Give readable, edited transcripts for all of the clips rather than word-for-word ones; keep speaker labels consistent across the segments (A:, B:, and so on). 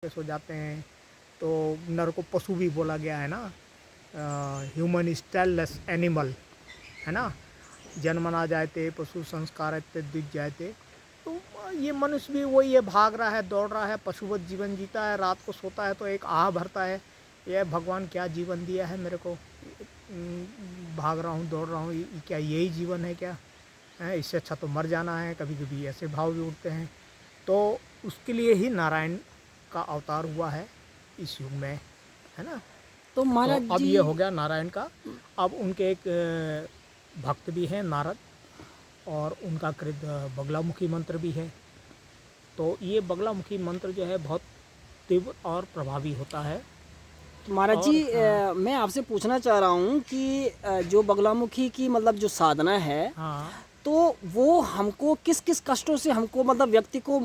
A: हो जाते हैं। तो नर को पशु भी बोला गया है ना, ह्यूमन इज टेललेस एनिमल, है ना। जन्मना जायते पशु संस्कार दिख जायते। तो ये मनुष्य भी वही है, भाग रहा है, दौड़ रहा है, पशुवत जीवन जीता है, रात को सोता है तो एक आह भरता है, यह भगवान क्या जीवन दिया है मेरे को, भाग रहा हूँ, दौड़ रहा हूँ, क्या यही जीवन है क्या है, इससे अच्छा तो मर जाना है। कभी कभी ऐसे भाव भी उठते हैं। तो उसके लिए ही नारायण का अवतार हुआ है इस युग में, है ना।
B: तो
A: तो
B: महाराज
A: अब
B: जी,
A: ये हो गया नारायण का। अब उनके एक भक्त भी हैं नारद, और उनका कृत बगलामुखी मंत्र भी है। तो ये बगलामुखी मंत्र जो है बहुत तीव्र और प्रभावी होता है।
B: तो महाराज जी,
A: और
B: मैं आपसे पूछना चाह रहा हूँ कि जो बगलामुखी की मतलब जो साधना है,
A: हाँ
B: तो वो हमको किस किस कष्टों से हमको मतलब व्यक्ति को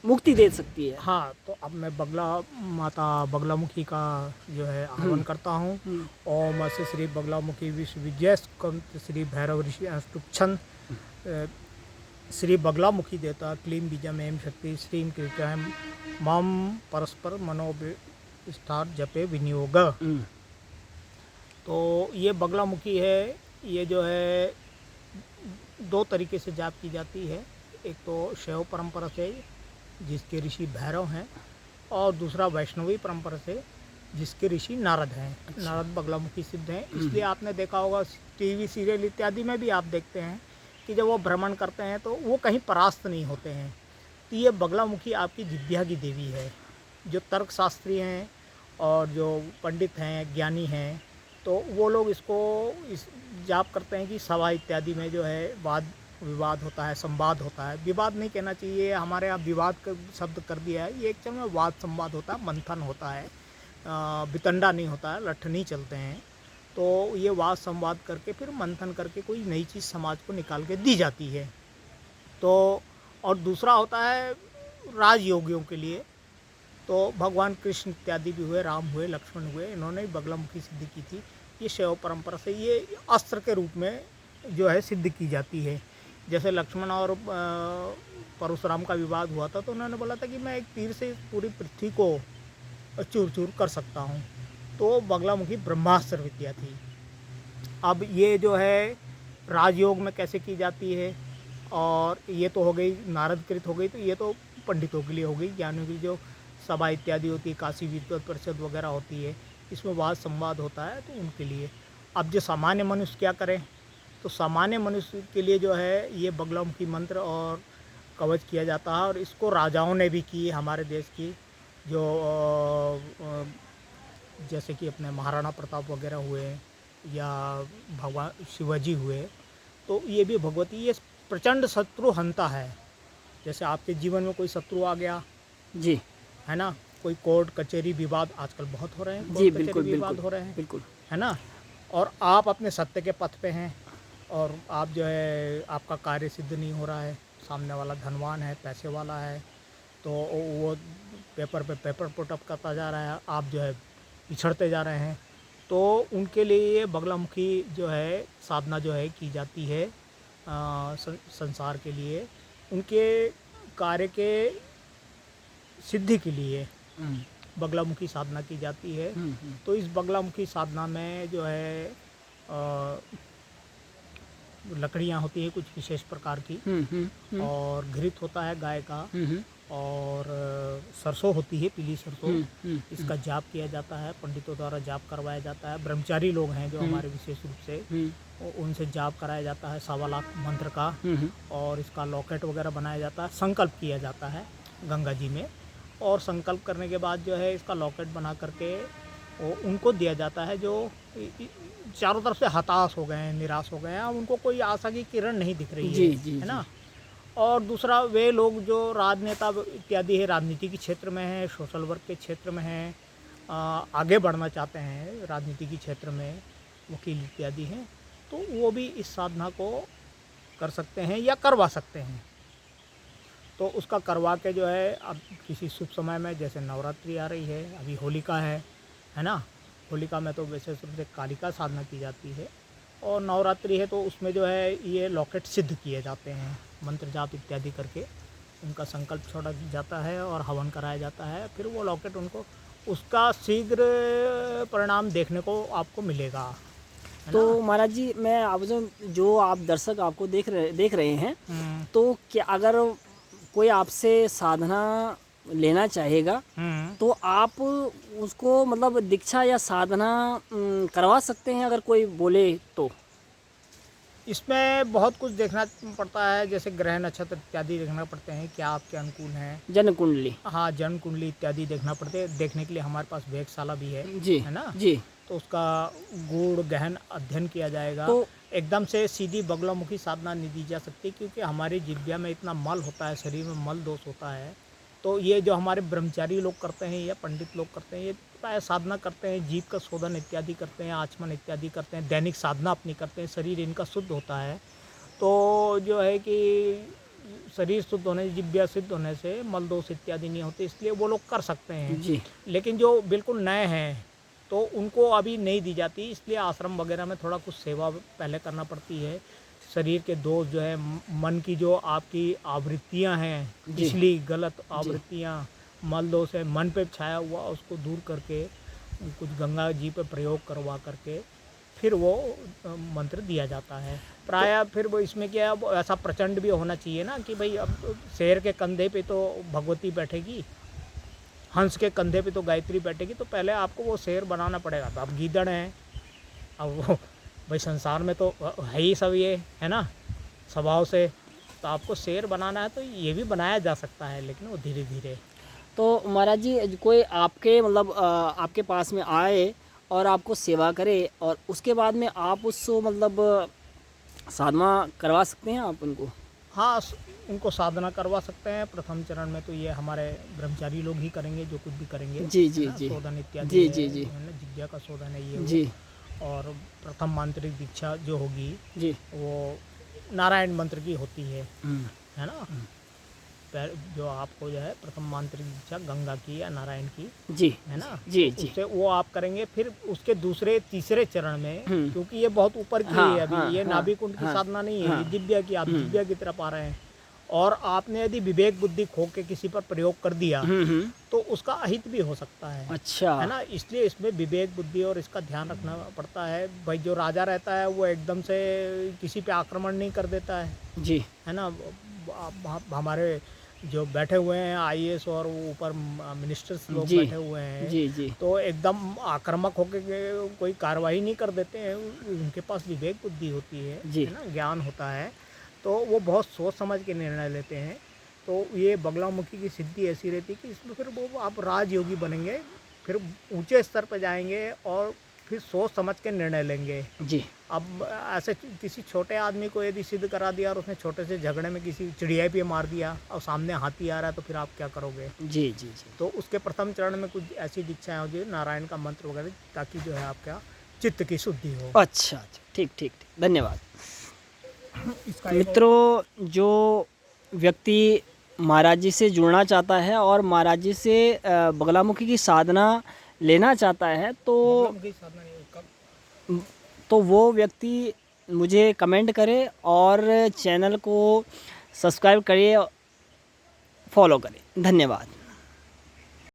B: मुक्ति दे सकती है?
A: हाँ, तो अब मैं बगला माता बगलामुखी का जो है आह्वान करता हूँ।
B: हम्म,
A: ओम अस्य श्री बगलामुखी विश्व विजय स्कंद श्री भैरव ऋषि अष्टुप्छन श्री बगलामुखी देवता क्लीम बीजम एम शक्ति श्रीम कृत्यम मम परस्पर मनोविष्ठार जपे विनियोग।
B: हम्म,
A: तो ये बगलामुखी है, ये जो है दो तरीके से जाप की जाती है। एक तो शैव परंपरा से जिसके ऋषि भैरव हैं, और दूसरा वैष्णवी परंपरा से जिसके ऋषि नारद हैं।
B: अच्छा।
A: नारद बगलामुखी सिद्ध हैं, इसलिए आपने देखा होगा टीवी सीरियल इत्यादि में भी आप देखते हैं कि जब वो भ्रमण करते हैं तो वो कहीं परास्त नहीं होते हैं। तो ये बगलामुखी आपकी जिज्ञा की देवी है। जो तर्कशास्त्री हैं और जो पंडित हैं, ज्ञानी हैं, तो वो लोग इसको इस जाप करते हैं कि सभा इत्यादि में जो है वाद विवाद होता है, संवाद होता है। विवाद नहीं कहना चाहिए, हमारे यहाँ विवाद का शब्द कर दिया है। ये एक्चुअल में वाद संवाद होता है, मंथन होता है, वितंडा नहीं होता है, लठ नहीं चलते हैं। तो ये वाद संवाद करके फिर मंथन करके कोई नई चीज़ समाज को निकाल के दी जाती है। तो और दूसरा होता है राजयोगियों के लिए। तो भगवान कृष्ण इत्यादि भी हुए, राम हुए, लक्ष्मण हुए, इन्होंने बगलामुखी सिद्धि की थी। ये शैव परंपरा से ये अस्त्र के रूप में जो है सिद्ध की जाती है। जैसे लक्ष्मण और परशुराम का विवाद हुआ था, तो उन्होंने बोला था कि मैं एक तीर से पूरी पृथ्वी को चूर चूर कर सकता हूँ। तो बगलामुखी ब्रह्मास्त्र विद्या थी। अब ये जो है राजयोग में कैसे की जाती है, और ये तो हो गई नारदकृत हो गई, तो ये तो पंडितों के लिए हो गई, ज्ञानियों की जो सभा इत्यादि होती है, काशी विद्वत परिषद वगैरह होती है, इसमें वाद संवाद होता है, तो उनके लिए। अब जो सामान्य मनुष्य क्या करें, तो सामान्य मनुष्य के लिए जो है ये बगलामुखी मंत्र और कवच किया जाता है। और इसको राजाओं ने भी की, हमारे देश की जो जैसे कि अपने महाराणा प्रताप वगैरह हुए, या भगवान शिवाजी हुए, तो ये भी भगवती, ये प्रचंड शत्रु हंता है। जैसे आपके जीवन में कोई शत्रु आ गया,
B: जी।
A: है ना, कोई कोर्ट कचहरी विवाद आजकल बहुत हो रहे हैं,
B: जी,
A: कोर्ट कचहरी
B: बिल्कुल
A: विवाद
B: बिल्कुल
A: हो रहे हैं,
B: बिल्कुल।
A: है ना। और आप अपने सत्य के पथ पे हैं, और आप जो है आपका कार्य सिद्ध नहीं हो रहा है, सामने वाला धनवान है, पैसे वाला है, तो वो पेपर पे पेपर पुटअप करता जा रहा है, आप जो है पिछड़ते जा रहे हैं। तो उनके लिए ये बगलामुखी जो है साधना जो है की जाती है, संसार के लिए, उनके कार्य के सिद्धि के लिए
B: हम्म,
A: बगलामुखी साधना की जाती है।
B: हम्म।
A: तो इस बगलामुखी साधना में जो है लकड़ियाँ होती हैं कुछ विशेष प्रकार की,
B: हम्म, हम्म, हम्म,
A: और घृत होता है गाय का,
B: हम्म,
A: और सरसों होती है, पीली सरसों।
B: हम्म, हम्म,
A: इसका जाप किया जाता है, पंडितों द्वारा जाप करवाया जाता है। ब्रह्मचारी लोग हैं जो
B: हम्म,
A: हमारे विशेष रूप से,
B: हम्म,
A: उनसे जाप कराया जाता है 1.25 लाख मंत्र का।
B: हम्म,
A: और इसका लॉकेट वगैरह बनाया जाता है, संकल्प किया जाता है गंगा जी में। और संकल्प करने के बाद जो है इसका लॉकेट बना करके वो उनको दिया जाता है जो चारों तरफ से हताश हो गए हैं, निराश हो गए हैं, अब उनको कोई आशा की किरण नहीं दिख रही
B: जी जी
A: है
B: जी।
A: ना। और दूसरा वे लोग जो राजनेता इत्यादि है, राजनीति के क्षेत्र में हैं, सोशल वर्क के क्षेत्र में हैं, आगे बढ़ना चाहते हैं राजनीति के क्षेत्र में, वकील इत्यादि हैं, तो वो भी इस साधना को कर सकते हैं या करवा सकते हैं। तो उसका करवा के जो है अब किसी शुभ समय में, जैसे नवरात्रि आ रही है, अभी होलिका है ना। होलिका में तो विशेष रूप से कालिका साधना की जाती है, और नवरात्रि है तो उसमें जो है ये लॉकेट सिद्ध किए जाते हैं मंत्र जाप इत्यादि करके। उनका संकल्प छोड़ा जाता है और हवन कराया जाता है, फिर वो लॉकेट उनको उसका शीघ्र परिणाम देखने को आपको मिलेगा, है
B: तो
A: ना?
B: महाराज जी, मैं आप जो आप दर्शक आपको देख रहे हैं,
A: हम्म,
B: तो क्या अगर कोई आपसे साधना लेना चाहेगा
A: हम्म।
B: तो आप उसको मतलब दीक्षा या साधना करवा सकते हैं, अगर कोई बोले तो?
A: इसमें बहुत कुछ देखना पड़ता है, जैसे ग्रह नक्षत्र इत्यादि देखना पड़ते हैं, क्या आपके अनुकूल हैं।
B: जन्म कुंडली।
A: हाँ, जन्म कुंडली इत्यादि देखना पड़ते हैं। देखने के लिए हमारे पास वेधशाला भी
B: जी
A: है ना?
B: जी।
A: तो उसका गूढ़ गहन अध्ययन किया जाएगा।
B: तो
A: एकदम से सीधी बगलामुखी साधना नहीं दी जा सकती, क्योंकि हमारी जिह्वा में इतना मल होता है, शरीर में मल दोष होता है। तो ये जो हमारे ब्रह्मचारी लोग करते हैं या पंडित लोग करते हैं, ये प्राय साधना करते हैं, जीव का शोधन इत्यादि करते हैं, आचमन इत्यादि करते हैं, दैनिक साधना अपनी करते हैं, शरीर इनका शुद्ध होता है। तो जो है कि शरीर शुद्ध होने से, जिह्वा शुद्ध होने से मल दोष इत्यादि नहीं होते, इसलिए वो लोग कर सकते हैं।
B: जी
A: लेकिन जो बिल्कुल नए हैं तो उनको अभी नहीं दी जाती, इसलिए आश्रम वगैरह में थोड़ा कुछ सेवा पहले करना पड़ती है। शरीर के दोष जो है, मन की जो आपकी आवृत्तियां हैं,
B: जी
A: पिछली गलत
B: जी
A: आवृत्तियां, मल दोष है मन पे छाया हुआ, उसको दूर करके कुछ गंगा जी पे प्रयोग करवा करके फिर वो मंत्र दिया जाता है। प्राय फिर वो इसमें क्या है, वो ऐसा प्रचंड भी होना चाहिए ना कि भाई अब शेर के कंधे पे तो भगवती बैठेगी, हंस के कंधे पे तो गायत्री बैठेगी, तो पहले आपको वो शेर बनाना पड़ेगा। तो अब गीदड़ हैं, अब वो भाई संसार में तो है ही सब ये, है ना, स्वभाव से। तो आपको शेर बनाना है तो ये भी बनाया जा सकता है, लेकिन वो धीरे धीरे।
B: तो महाराज जी, कोई आपके मतलब आपके पास में आए और आपको सेवा करे और उसके बाद में आप उसको मतलब साधना करवा सकते हैं आप उनको?
A: हाँ, उनको साधना करवा सकते हैं। प्रथम चरण में तो ये हमारे ब्रह्मचारी लोग ही करेंगे, जो कुछ भी करेंगे,
B: जी जी
A: है ना,
B: जी
A: शोधन इत्यादि
B: जी
A: है,
B: जी जी
A: है ना, जिज्ञा का शोधन है ये वो।
B: जी
A: और प्रथम मांत्रिक दीक्षा जो होगी
B: जी।
A: वो नारायण मंत्र की होती
B: हम्म,
A: है ना। जो आपको जो है प्रथम मांत्रिक दीक्षा गंगा की या नारायण की,
B: जी
A: है ना,
B: जी
A: तो
B: जी।
A: उससे वो आप करेंगे। फिर उसके दूसरे तीसरे चरण में, क्योंकि ये बहुत ऊपर की
B: हाँ
A: है अभी,
B: हाँ
A: ये
B: हाँ
A: नाभि कुंड की
B: हाँ
A: साधना नहीं है,
B: हाँ।
A: ये दिव्या की, आप दिव्या की तरफ आ रहे हैं। और आपने यदि विवेक बुद्धि खो के किसी पर प्रयोग कर दिया तो उसका अहित भी हो सकता
B: अच्छा।
A: है ना। इसलिए इसमें विवेक बुद्धि और इसका ध्यान रखना पड़ता है। भाई जो राजा रहता है वो एकदम से किसी पे आक्रमण नहीं कर देता
B: जी
A: है ना। हमारे जो बैठे हुए हैं आईएएस और ऊपर मिनिस्टर्स लोग
B: जी
A: बैठे हुए हैं,
B: जी जी
A: तो एकदम आक्रामक होकर के कोई कार्रवाई नहीं कर देते हैं। उनके पास विवेक बुद्धि होती
B: जी।
A: है ना, ज्ञान होता है, तो वो बहुत सोच समझ के निर्णय लेते हैं। तो ये बगलामुखी की सिद्धि ऐसी रहती है कि इसमें फिर वो आप राजयोगी बनेंगे, फिर ऊंचे स्तर पर जाएंगे और फिर सोच समझ के निर्णय लेंगे।
B: जी
A: अब ऐसे किसी छोटे आदमी को यदि सिद्ध करा दिया और उसने छोटे से झगड़े में किसी चिड़िया पे मार दिया और सामने हाथी आ रहा है, तो फिर आप क्या करोगे।
B: जी जी जी।
A: तो उसके प्रथम चरण में कुछ ऐसी दीक्षाएं होती है, नारायण का मंत्र वगैरह, ताकि जो है आपका चित्त की शुद्धि हो।
B: अच्छा अच्छा, ठीक ठीक ठीक, धन्यवाद।
A: इसका
B: मित्रों, जो व्यक्ति महाराज जी से जुड़ना चाहता है और महाराज जी से बगलामुखी की साधना लेना चाहता है, तो वो व्यक्ति मुझे कमेंट करे और चैनल को सब्सक्राइब करिए, फॉलो करें। धन्यवाद।